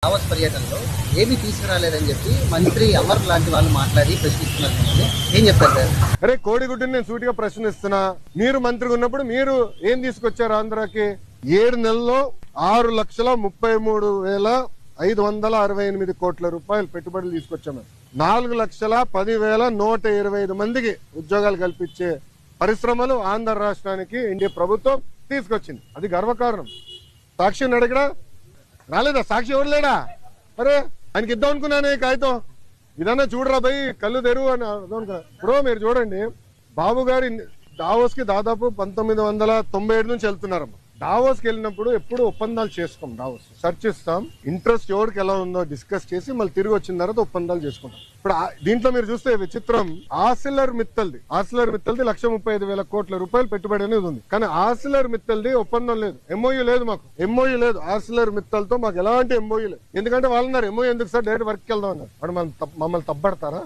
Davos పర్యటనలో ఏమీ తీసుకురాలేదని చెప్పి మంత్రి అమర్ లాంటి వాళ్ళు మాట్లాడి ప్రశ్నిస్తున్నారు కదండి. ఏం చెప్తారు సార్? అరే కోడిగుడ్డుని నేను సూటిగా ప్రశ్నిస్తున్నా. మీరు మంత్రిగా ఉన్నప్పుడు మీరు ఏం తీసుకొచ్చారు ఆంధ్రాకి? 7 నెలల్లో 6,33,568 కోట్ల రూపాయలు పెట్టుబడులు తీసుకొచ్చాము. 4,10,125 మందికి ఉద్యోగాలు కల్పించే పరిశ్రమలు ఆంధ్ర రాష్ట్రానికి ఇండియా ప్రభుత్వం తీసుకొచ్చింది. అది గర్వకారణం. సాక్షిని అడిగడా రాలేదా? సాక్షి ఎవరు లేడా? అరే ఆయనకి ఇద్దాం అనుకున్నానే కాగితం. ఇదన్నా చూడరా భయ్, కళ్ళు తెరువు అని అనుకున్నా. ఇప్పుడు మీరు చూడండి, బాబు గారి దావోస్ కి దాదాపు 1997 నుంచి వెళ్తున్నారమ్మా. దావోస్ కి వెళ్ళినప్పుడు ఎప్పుడు ఒప్పందాలు చేసుకోం. దావోస్ చర్చిస్తాం, ఇంట్రెస్ట్ ఎవరికి ఎలా ఉందో డిస్కస్ చేసి మళ్ళీ తిరిగి వచ్చిన తర్వాత ఒప్పందాలు చేసుకుంటాం. ఇప్పుడు దీంట్లో మీరు చూస్తే విచిత్రం, ఆర్సిలర్ మిత్తల్ది 1,35,000 కోట్ల రూపాయలు పెట్టుబడి అనేది ఉంది. కానీ ఆర్సిలర్ మిత్తల్ది ఒప్పందం లేదు, ఎంఓయూ లేదు. మాకు ఎంఓయూ లేదు ఆర్సిలర్ మిత్తల్తో. మాకు ఎలాంటి ఎంఓయూ లేదు. ఎందుకంటే వాళ్ళు అన్నారు ఎంఓయూ ఎందుకు సార్, డైరెక్ట్ వర్క్ వెళ్దాం అన్నారు. వాడు మమ్మల్ని తప్పడతారా?